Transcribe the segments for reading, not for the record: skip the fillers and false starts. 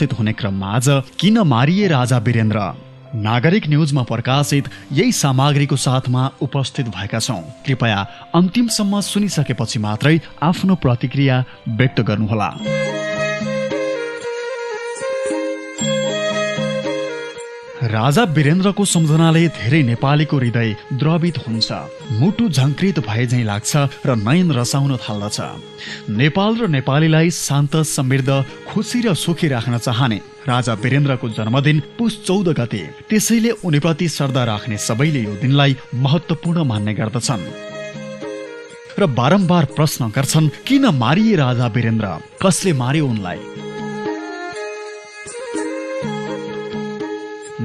उपस्थित हुने क्रममा आज किन मारिए राजा वीरेन्द्र? नागरिक न्यूजमा प्रकाशित यही सामग्रीको साथमा उपस्थित भएका छौं। कृपया अन्तिमसम्म सुनिसकेपछि मात्रै आफ्नो प्रतिक्रिया व्यक्त गर्नुहोला। राजा वीरेन्द्रको सम्झनाले धेरै नेपालीको हृदय द्रवित हुन्छ, मुटु झङ्कृत भए झैं लाग्छ र नयन रसाउन थाल्दछ। नेपाल र नेपालीलाई शान्त, समृद्ध, खुसी र सुखी राख्न चाहने राजा वीरेन्द्रको जन्मदिन पुस 14 गते, त्यसैले उनीप्रति श्रद्धा राख्ने सबैले यो दिनलाई महत्त्वपूर्ण मान्ने गर्दछन् र बारम्बार प्रश्न गर्छन्, किन मारिए राजा वीरेन्द्र? कसले मार्यो उनलाई?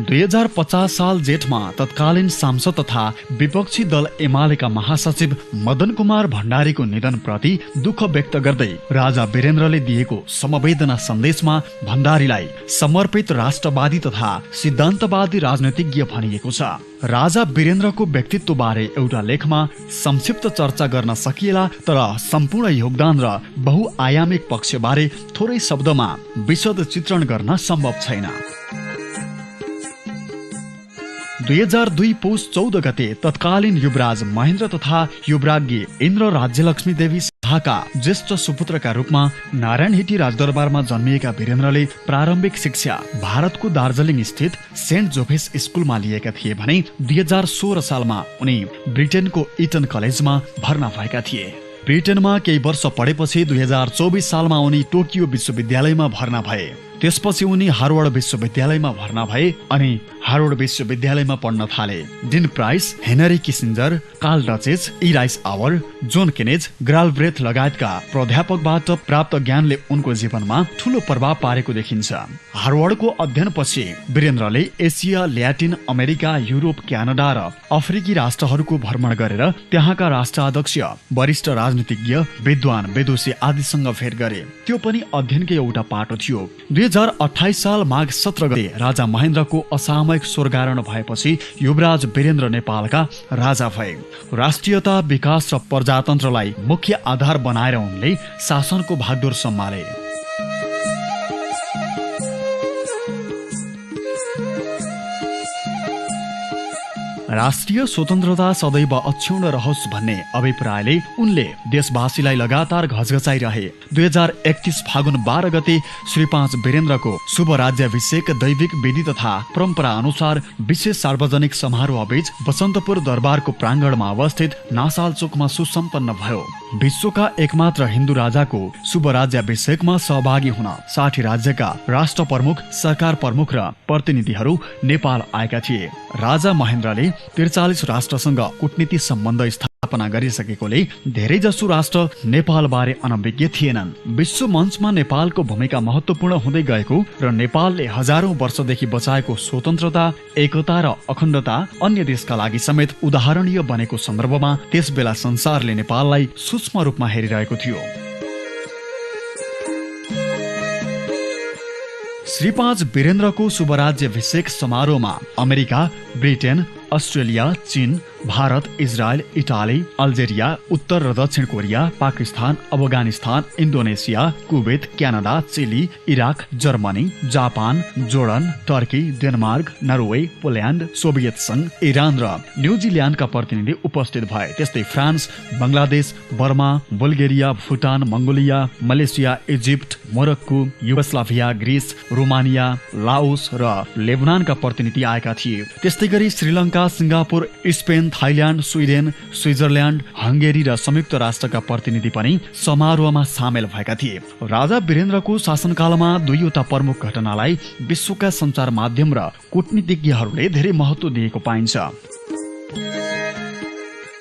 2050 साल जेठमा तत्कालीन सांसद तथा विपक्षी दल एमालेका महासचिव मदन कुमार भण्डारीको निधनप्रति दुःख व्यक्त गर्दै राजा वीरेन्द्रले दिएको समवेदना सन्देशमा भण्डारीलाई समर्पित राष्ट्रवादी तथा सिद्धान्तवादी राजनीतिज्ञ भनिएको छ। राजा वीरेन्द्रको व्यक्तित्वबारे एउटा लेखमा संक्षिप्त चर्चा गर्न सकिएला, तर सम्पूर्ण योगदान र बहुआयामिक पक्षबारे थोरै शब्दमा विशद चित्रण गर्न सम्भव छैन। 2002 पौष 14 गते तत्कालीन युवराज महेन्द्र तथा युवराज्ञी इन्द्र राज्यलक्ष्मी देवी शाहका ज्येष्ठ सुपुत्रका रूपमा नारायणहिटी राजदरबारमा जन्मिएका वीरेन्द्रले प्रारम्भिक शिक्षा भारतको दार्जिलिङ स्थित सेन्ट जोसेफ स्कुलमा लिएका थिए भने 2016 सालमा उनी ब्रिटेनको इटन कलेजमा भर्ना भएका थिए। ब्रिटेनमा केही वर्ष पढेपछि 2024 सालमा उनी टोकियो विश्वविद्यालयमा भर्ना भए। त्यसपछि उनी हार्वर्ड विश्वविद्यालयमा भर्ना भए अनि हार्वर्ड विश्वविद्यालयमा पढ्न थाले। Dean Price, Henry Kissinger, Karl Deutsch, E Reischauer, John Kenneth, Galbraith लगायतका प्राध्यापकबाट प्राप्त ज्ञानले उनको जीवनमा ठूलो प्रभाव पारेको देखिन्छ। हार्वर्डको अध्ययनपछि वीरेन्द्रले Asia, Latin America, Europe, Canada र अफ्रिकी राष्ट्रहरूको भ्रमण गरेर त्यहाँका राष्ट्राध्यक्ष, वरिष्ठ राजनीतिज्ञ, विद्वान, विदुषी आदिसँग भेट गरे। त्यो पनि अध्ययनकै एउटा पाटो थियो। 2028 साल माघ 17 गते राजा महेन्द्रको असामयिक स्वर्गारोहण भएपछि युवराज वीरेन्द्र नेपालका राजा भए। राष्ट्रियता, विकास र प्रजातन्त्रलाई मुख्य आधार बनाएर उनले शासनको भागडोर सम्हाले। राष्ट्रिय स्वतन्त्रता सदैव अक्षुण्ण रहोस् भन्ने अभिप्रायले उनले देशवासीलाई लगातार घचघचाइरहे। 2031 फागुन 12 गते श्री 5 वीरेन्द्रको शुभ राज्याभिषेक दैविक विधि तथा परम्परा अनुसार विशेष सार्वजनिक समारोह बीच बसन्तपुर दरबारको प्राङ्गणमा अवस्थित नासाल चोकमा सुसम्पन्न भयो। विश्वका एकमात्र हिन्दू राजाको शुभ राज्याभिषेकमा सहभागी हुन 60 राज्यका राष्ट्र प्रमुख, सरकार प्रमुख र प्रतिनिधिहरू नेपाल आएका थिए। राजा महेन्द्रले 43 राष्ट्रसँग कूटनीति सम्बन्ध स्थापना गरिसकेकोले धेरै जसो राष्ट्र नेपाल बारे अनभिज्ञ थिएनन्। विश्व मञ्चमा नेपालको भूमिका महत्त्वपूर्ण हुँदै गएको र नेपालले हजारौं वर्षदेखि बचाएको स्वतन्त्रता, एकता र अखण्डता अन्य देशका लागि समेत उदाहरणीय बनेको सन्दर्भमा त्यसबेला संसारले नेपाललाई सूक्ष्म रूपमा हेरिरहेको थियो। श्री 5 वीरेन्द्रको शुभराज्याभिषेक समारोहमा अमेरिका, ब्रिटेन, अस्ट्रेलिया, चीन, भारत, इजरायल, इटाली, अल्जेरिया, उत्तर र दक्षिण Korea, Pakistan, Afghanistan, Indonesia, Kuwait, Canada, Chile, Iraq, Germany, Japan, Jordan, Turkey, Denmark, Norway, Poland, Soviet संघ, इरान र न्युजिल्यान्डका प्रतिनिधि उपस्थित भए। त्यस्तै France, Bangladesh, Burma, Bulgaria, Bhutan, Mongolia, Malaysia, Egypt, Morocco, Yugoslavia, Greece, Romania, Laos र लेबनानका प्रतिनिधि आएका थिए। त्यस्तै गरी Sri Lanka, Singapore, Spain, Thailand, Sweden, Switzerland, Hungary र संयुक्त राष्ट्रका प्रतिनिधि पनि समारोहमा सामेल भएका थिए। राजा वीरेन्द्रको शासनकालमा दुईवटा प्रमुख घटनालाई विश्वका सञ्चार माध्यम र कूटनीतिज्ञहरूले धेरै महत्त्व दिएको पाइन्छ।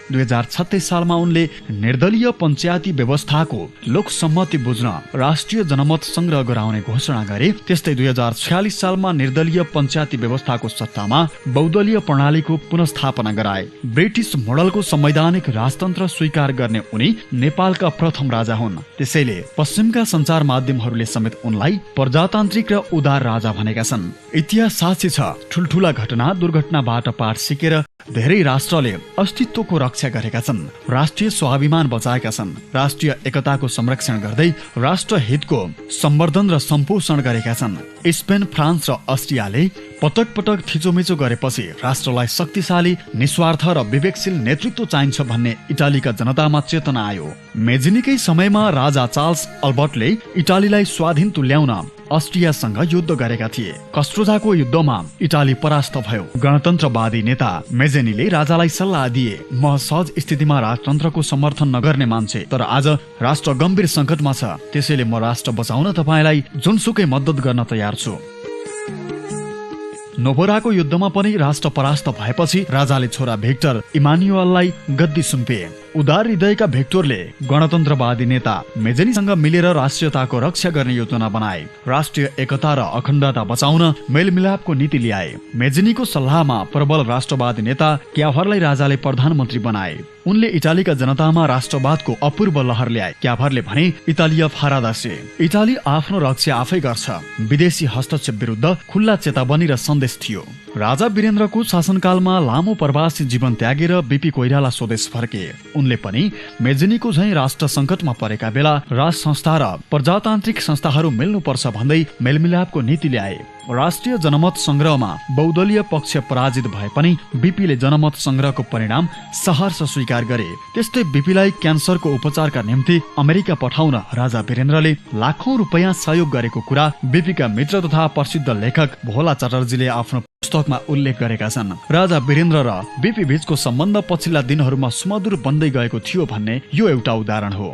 2036 सालमा उनले निर्दलीय पञ्चायती व्यवस्थाको लोकसम्मति बुझ्न राष्ट्रिय जनमत संग्रह गराउने घोषणा गरे। त्यस्तै 2046 सालमा निर्दलीय पञ्चायती व्यवस्थाको सट्टामा बहुदलीय प्रणालीको पुनर्स्थापना गराए। ब्रिटिस मोडलको संवैधानिक राजतन्त्र स्वीकार गर्ने उनी नेपालका प्रथम राजा हुन्। त्यसैले पश्चिमका सञ्चार माध्यमहरूले समेत उनलाई प्रजातान्त्रिक र उदार राजा भनेका छन्। इतिहास साक्षी छ, ठुल्ठुला घटना दुर्घटनाबाट पाठ सिकेर धेरै राष्ट्रले अस्तित्वको रक्षा गरेका छन्, राष्ट्रिय स्वाभिमान बचाएका छन्, राष्ट्रिय एकताको संरक्षण गर्दै राष्ट्र हितको सम्वर्धन र सम्पोषण गरेका छन्। स्पेन, फ्रान्स र अस्ट्रियाले पटक पटक थिचोमिचो गरेपछि राष्ट्रलाई शक्तिशाली, निस्वार्थ र विवेकशील नेतृत्व चाहिन्छ भन्ने इटालीका जनतामा चेतना आयो। मेजिनीकै समयमा राजा चार्ल्स अल्बर्टले इटालीलाई स्वाधीन तुल्याउन अस्ट्रियासँग युद्ध गरेका थिए। कस्ट्रोजाको युद्धमा इटाली परास्त भयो। गणतन्त्रवादी नेता मेजेनीले राजालाई सल्लाह दिए, म सहज स्थितिमा राजतन्त्रको समर्थन नगर्ने मान्छे, तर आज राष्ट्र गम्भीर संकटमा छ, त्यसैले म राष्ट्र बचाउन तपाईलाई जुनसुकै मद्दत गर्न तयार छु। नोभोराको युद्धमा पनि राष्ट्र परास्त भएपछि राजाले छोरा भिक्टर इमानुएललाई गद्दी सुम्पे। उदार हृदयका भिक्टोरले गणतन्त्रवादी नेता मेजेनीसँग मिलेर राष्ट्रियताको रक्षा गर्ने योजना बनाए। राष्ट्रिय एकता र अखण्डता बचाउन मेलमिलापको नीति ल्याए। मेजेनीको सल्लाहमा प्रबल राष्ट्रवादी नेता क्याभरलाई राजाले प्रधानमन्त्री बनाए। उनले इटालीका जनतामा राष्ट्रवादको अपूर्व लहर ल्याए। क्याभरले भने, इटालिया फारादासे, इटाली आफ्नो रक्षा आफै गर्छ। विदेशी हस्तक्षेप विरुद्ध खुल्ला चेतावनी र सन्देश थियो। राजा वीरेन्द्रको शासनकालमा लामो प्रवासी जीवन त्यागेर बीपी कोइराला स्वदेश फर्के। उनले पनि मेजेनीको झैं राष्ट्र संकटमा परेका बेला राज संस्था र प्रजातान्त्रिक संस्थाहरू मिल्नुपर्छ भन्दै मेलमिलापको नीति ल्याए। राष्ट्रिय जनमत संग्रहमा बहुदलीय पक्ष पराजित भए पनि बीपीले जनमत संग्रहको परिणाम सहर्ष स्वीकार गरे। त्यस्तै बीपीलाई क्यान्सरको उपचारका निम्ति अमेरिका पठाउन राजा वीरेन्द्रले लाखौं रुपैयाँ सहयोग गरेको कुरा बीपीका मित्र तथा प्रसिद्ध लेखक भोला चटर्जीले आफ्नो पुस्तकमा उल्लेख गरेका छन्। राजा वीरेन्द्र र बीपी बीचको सम्बन्ध पछिल्ला दिनहरूमा सुमधुर बन्दै गएको थियो भन्ने यो एउटा उदाहरण हो।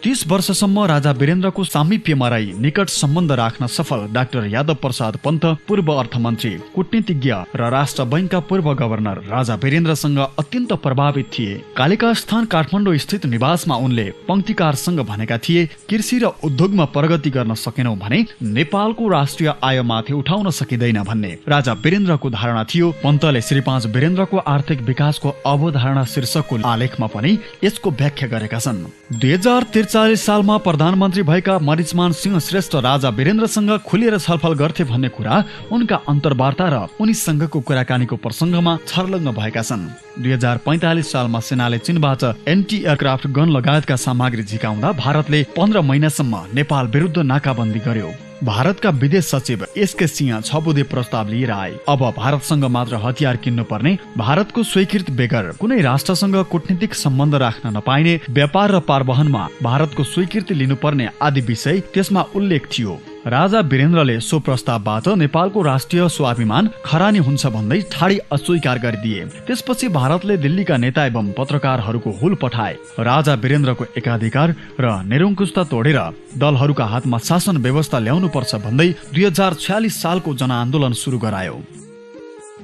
30 वर्षसम्म राजा वीरेन्द्रको सामिप्यमा रही निकट सम्बन्ध राख्न सफल डाक्टर यादव प्रसाद पन्त, पूर्व अर्थमन्त्री, कूटनीतिज्ञ र राष्ट्र बैंकका पूर्व गभर्नर राजा वीरेन्द्रसँग अत्यन्त प्रभावित थिए। कालिका स्थान काठमाडौँ स्थित निवासमा उनले पंक्तिकारसँग भनेका थिए, कृषि र उद्योगमा प्रगति गर्न सकेनौं भने नेपालको राष्ट्रिय आय माथि उठाउन सकिँदैन भन्ने राजा वीरेन्द्रको धारणा थियो। पन्तले श्री 5 वीरेन्द्रको आर्थिक विकासको अवधारणा शीर्षकको आलेखमा पनि यसको व्याख्या गरेका छन्। 2043 सालमा प्रधानमन्त्री भएका मरिचमान सिंह श्रेष्ठ राजा वीरेन्द्रसँग खुलेर छलफल गर्थे भन्ने कुरा उनका अन्तर्वार्ता र उनीसँगको कुराकानीको प्रसङ्गमा छर्लङ्ग भएका छन्। 2045 सालमा सेनाले चीनबाट एन्टी एयरक्राफ्ट गन लगायतका सामग्री झिकाउँदा भारतले 15 महिनासम्म नेपाल विरुद्ध नाकाबन्दी गर्यो। भारतका विदेश सचिव एसके सिंह 6 बुँदे प्रस्ताव लिएर आए। अब भारतसँग मात्र हतियार किन्नु पर्ने, भारतको स्वीकृत बेगर कुनै राष्ट्रसँग कूटनीतिक सम्बन्ध राख्न नपाइने, व्यापार र पारवहनमा भारतको स्वीकृति लिनुपर्ने आदि विषय त्यसमा उल्लेख थियो। राजा वीरेन्द्रले सो प्रस्तावबाट नेपालको राष्ट्रिय स्वाभिमान खरानी हुन्छ भन्दै ठाडी अस्वीकार गरिदिए। त्यसपछि भारतले दिल्लीका नेता एवं पत्रकारहरूको हुल पठाए। राजा वीरेन्द्रको एकाधिकार र निरङ्कुशता तोडेर दलहरूका हातमा शासन व्यवस्था ल्याउनुपर्छ भन्दै 2046 सालको जनआन्दोलन सुरु गरायो।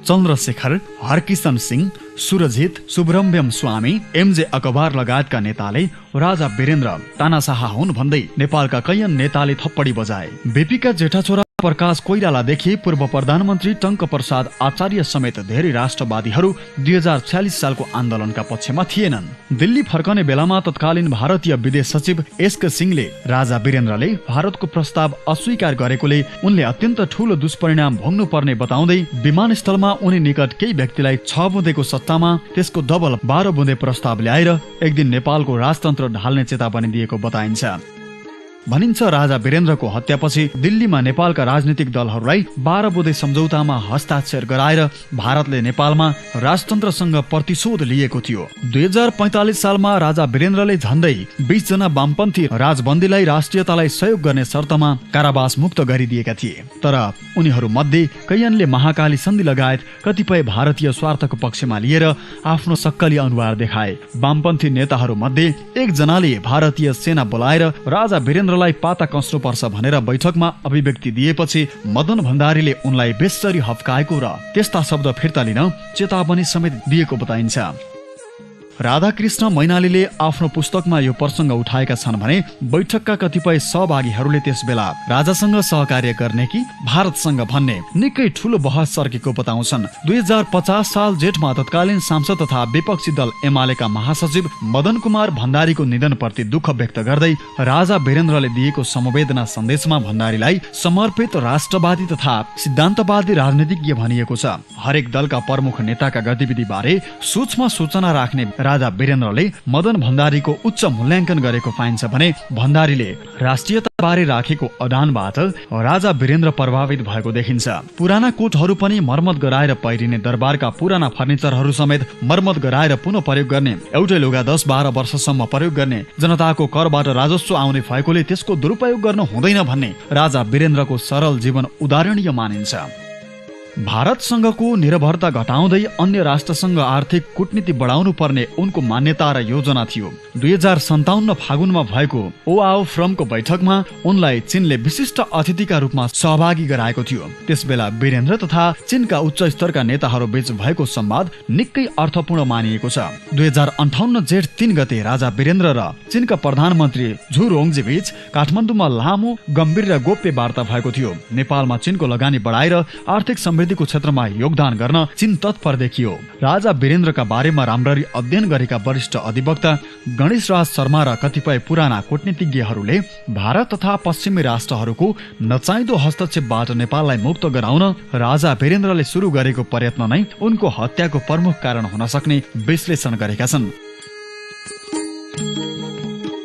चन्द्रशेखर, हरकिशन सिंह, सुरजित, सुब्रह्मण्यम स्वामी, एमजे अकबर लगायतका नेताले राजा वीरेन्द्र तानाशाह हुन् भन्दै नेपालका कैयन नेताले थप्पडी बजाए। बीपीका जेठा छोरा प्रकाश कोइरालादेखि पूर्व प्रधानमन्त्री टङ्क प्रसाद आचार्य समेत धेरै राष्ट्रवादीहरू 2046 सालको आन्दोलनका पक्षमा थिएनन्। दिल्ली फर्कने बेलामा तत्कालीन भारतीय विदेश सचिव एसके सिंहले राजा वीरेन्द्रले भारतको प्रस्ताव अस्वीकार गरेकोले उनले अत्यन्त ठूलो दुष्परिणाम भोग्नु पर्ने बताउँदै विमानस्थलमा उनी निकट केही व्यक्तिलाई 6 बुँदेको सट्टामा त्यसको डबल 12 बुँदे प्रस्ताव ल्याएर एक दिन नेपालको राजतन्त्र ढाल्ने चेतावनी दिएको बताइन्छ। भनिन्छ राजा वीरेन्द्रको हत्यापछि दिल्लीमा नेपालका राजनीतिक दलहरूलाई 12 बुँदे सम्झौतामा हस्ताक्षर गराएर भारतले नेपालमा राजतन्त्रसँग प्रतिशोध लिएको थियो। 2045 सालमा राजा वीरेन्द्रले झन्डै 20 जना वामपन्थी राजबन्दीलाई राष्ट्रियतालाई सहयोग गर्ने शर्तमा कारावास मुक्त गरिदिएका थिए। तर उनीहरू मध्ये कैयनले महाकाली सन्धि लगायत कतिपय भारतीय स्वार्थको पक्षमा लिएर आफ्नो सक्कली अनुहार देखाए। वामपन्थी नेताहरू मध्ये एक जनाले भारतीय सेना बोलाएर राजा वीरेन्द्र लाई पाता कस्नुपर्छ भनेर बैठकमा अभिव्यक्ति दिएपछि मदन भण्डारीले उनलाई बेस्सरी हप्काएको र त्यस्ता शब्द फिर्ता लिन चेतावनी समेत दिएको बताइन्छ। राधाकृष्ण मैनालीले आफ्नो पुस्तकमा यो प्रसङ्ग उठाएका छन् भने बैठकका कतिपय सहभागीहरूले त्यसबेला राजासँग सहकार्य गर्ने कि भारतसँग भन्ने निकै ठूलो बहस चर्केको बताउँछन्। 2050 साल जेठमा तत्कालीन सांसद तथा विपक्षी दल एमालेका महासचिव मदन कुमार भण्डारीको निधनप्रति दुःख व्यक्त गर्दै राजा वीरेन्द्रले दिएको समवेदना सन्देशमा भण्डारीलाई समर्पित राष्ट्रवादी तथा सिद्धान्तवादी राजनीतिज्ञ भनिएको छ। हरेक दलका प्रमुख नेताका गतिविधि बारे सूक्ष्म सूचना राख्ने राजा वीरेन्द्रले मदन भण्डारीको उच्च मूल्याङ्कन गरेको पाइन्छ भने भण्डारीले राष्ट्रियता बारे राखेको अडानबाट राजा वीरेन्द्र प्रभावित भएको देखिन्छ। पुराना कोटहरू पनि मर्मत गराएर पहिरिने, दरबारका पुराना फर्निचरहरू समेत मर्मत गराएर पुनः प्रयोग गर्ने, एउटै लुगा 10-12 वर्षसम्म प्रयोग गर्ने, जनताको करबाट राजस्व आउने भएकोले त्यसको दुरुपयोग गर्नु हुँदैन भन्ने राजा वीरेन्द्रको सरल जीवन उदाहरणीय मानिन्छ। भारतसँगको निर्भरता घटाउँदै अन्य राष्ट्रसँग आर्थिक कूटनीति बढाउनु पर्ने उनको मान्यता र योजना थियो। 2057 फागुनमा भएको ओआओ फोरमको बैठकमा उनलाई चीनले विशिष्ट अतिथिका रूपमा सहभागी गराएको थियो। त्यसबेला वीरेन्द्र तथा चीनका उच्च स्तरका नेताहरू बीच भएको संवाद निकै अर्थपूर्ण मानिएको छ। 2058 जेठ 3 गते राजा वीरेन्द्र र चीनका प्रधानमन्त्री झु रोङजी बीच काठमाडौँमा लामो गम्भीर र गोप्य वार्ता भएको थियो। नेपालमा चीनको लगानी बढाएर आर्थिक समृद्धिको क्षेत्रमा योगदान गर्न चीन तत्पर देखियो। राजा वीरेन्द्रका बारेमा राम्ररी अध्ययन गरेका वरिष्ठ अधिवक्ता गणेशराज शर्मा र कतिपय पुराना कूटनीतिज्ञहरूले भारत तथा पश्चिमी राष्ट्रहरूको नचाहिँदो हस्तक्षेपबाट नेपाललाई मुक्त गराउन राजा वीरेन्द्रले सुरु गरेको प्रयत्न नै उनको हत्याको प्रमुख कारण हुन सक्ने विश्लेषण गरेका छन्।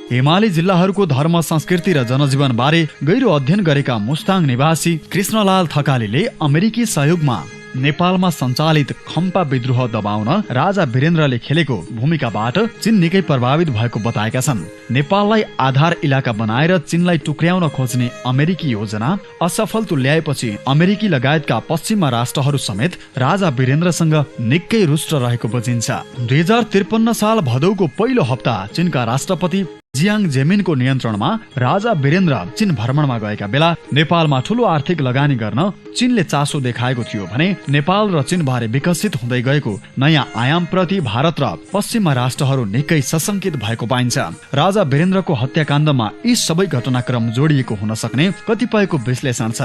हिमाली जिल्लाहरूको धर्म, संस्कृति र जनजीवन बारे गहिरो अध्ययन गरेका मुस्ताङ निवासी कृष्णलाल थकालीले अमेरिकी सहयोगमा नेपालमा सञ्चालित खम्पा विद्रोह दबाउन राजा वीरेन्द्रले खेलेको भूमिकाबाट चीन निकै प्रभावित भएको बताएका छन्। नेपाललाई आधार इलाका बनाएर चीनलाई टुक्र्याउन खोज्ने अमेरिकी योजना असफल तुल्याएपछि अमेरिकी लगायतका पश्चिमा राष्ट्रहरू समेत राजा वीरेन्द्रसँग निकै रुष्ट रहेको बुझिन्छ। 2053 साल भदौको पहिलो हप्ता चीनका राष्ट्रपति जियाङ जेमिनको नियन्त्रणमा राजा वीरेन्द्र चीन भ्रमणमा गएका बेला नेपालमा ठूलो आर्थिक लगानी गर्न चीनले चासो देखाएको थियो भने नेपाल र चीन बारे विकसित हुँदै गएको नयाँ आयामप्रति भारत र पश्चिमा राष्ट्रहरू निकै सशंकित भएको पाइन्छ। राजा वीरेन्द्रको हत्याकाण्डमा यी सबै घटनाक्रम जोडिएको हुन सक्ने कतिपयको विश्लेषण छ।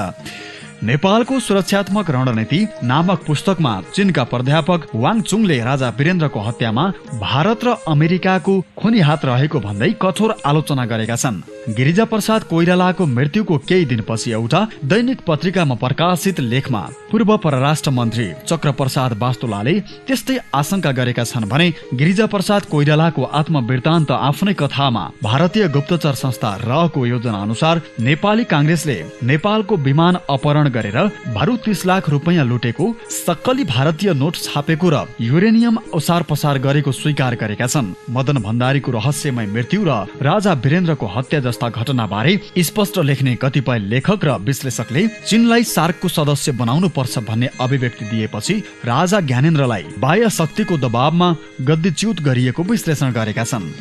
नेपालको सुरक्षात्मक रणनीति नामक पुस्तकमा चीनका प्राध्यापक वाङ चुङले राजा वीरेन्द्रको हत्यामा भारत र अमेरिकाको खुनी हात रहेको भन्दै कठोर आलोचना गरेका छन्। गिरिजाप्रसाद कोइरालाको मृत्युको केही दिनपछि एउटा दैनिक पत्रिकामा प्रकाशित लेखमा पूर्व परराष्ट्र मन्त्री चक्रप्रसाद वास्तुलाले त्यस्तै आशंका गरेका छन् भने गिरिजाप्रसाद कोइरालाको आत्मवृत्तान्त आफ्नै कथामा भारतीय गुप्तचर संस्था रहको योजना अनुसार नेपाली कांग्रेसले नेपालको विमान अपहरण गरेर भरु 30 लाख रुपैयाँ लुटेको, सक्कली भारतीय नोट छापेको र युरेनियम ओसार पसार गरेको स्वीकार गरेका छन्। मदन भण्डारीको रहस्यमय मृत्यु र राजा वीरेन्द्रको हत्या जस्ता घटना बारे स्पष्ट लेख्ने कतिपय लेखक र विश्लेषकले चीनलाई सार्कको सदस्य बनाउनु पर्छ भन्ने अभिव्यक्ति दिएपछि राजा ज्ञानेन्द्रलाई बाह्य शक्तिको दबावमा गद्दीच्युत गरिएको विश्लेषण गरेका छन्।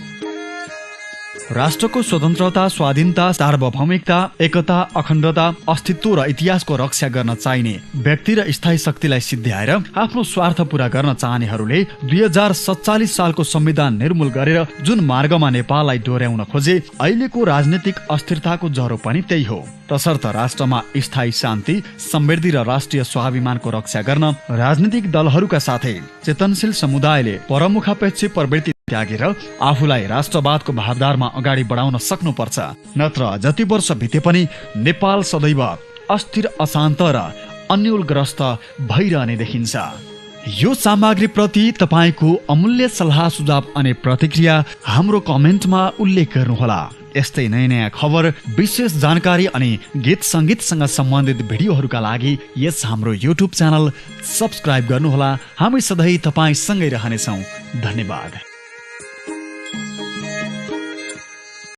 राष्ट्रको स्वतन्त्रता, स्वाधीनता, सार्वभौमिकता, एकता, अखण्डता, अस्तित्व र इतिहासको रक्षा गर्न चाहिने व्यक्ति र स्थायी शक्तिलाई सिद्ध्याएर आफ्नो स्वार्थ पूरा गर्न चाहनेहरूले 2047 सालको संविधान निर्मूल गरेर जुन मार्गमा नेपाललाई डोर्याउन खोजे, अहिलेको राजनीतिक अस्थिरताको जरो पनि त्यही हो। तसर्थ राष्ट्रमा स्थायी शान्ति, समृद्धि र राष्ट्रिय स्वाभिमानको रक्षा गर्न राजनीतिक दलहरूका साथै चेतनशील समुदायले परमुखापेक्षी प्रवृत्ति त्यागेर आफूलाई राष्ट्रवादको भावधारमा अगाडि बढाउन सक्नुपर्छ। नत्र जति वर्ष बिते पनि नेपाल सदैव अस्थिर, अशान्त र अन्योलग्रस्त भइरहने देखिन्छ। यो सामग्री प्रति तपाईको अमूल्य सल्लाह, सुझाव अनि प्रतिक्रिया हाम्रो कमेन्टमा उल्लेख गर्नुहोला। यस्तै नयाँ नयाँ खबर, विशेष जानकारी अनि गीत संगीतसँग सम्बन्धित भिडियोहरूका लागि यस हाम्रो युट्युब च्यानल सब्स्क्राइब गर्नुहोला। हामी सधैँ तपाईसँगै रहनेछौँ। धन्यवाद।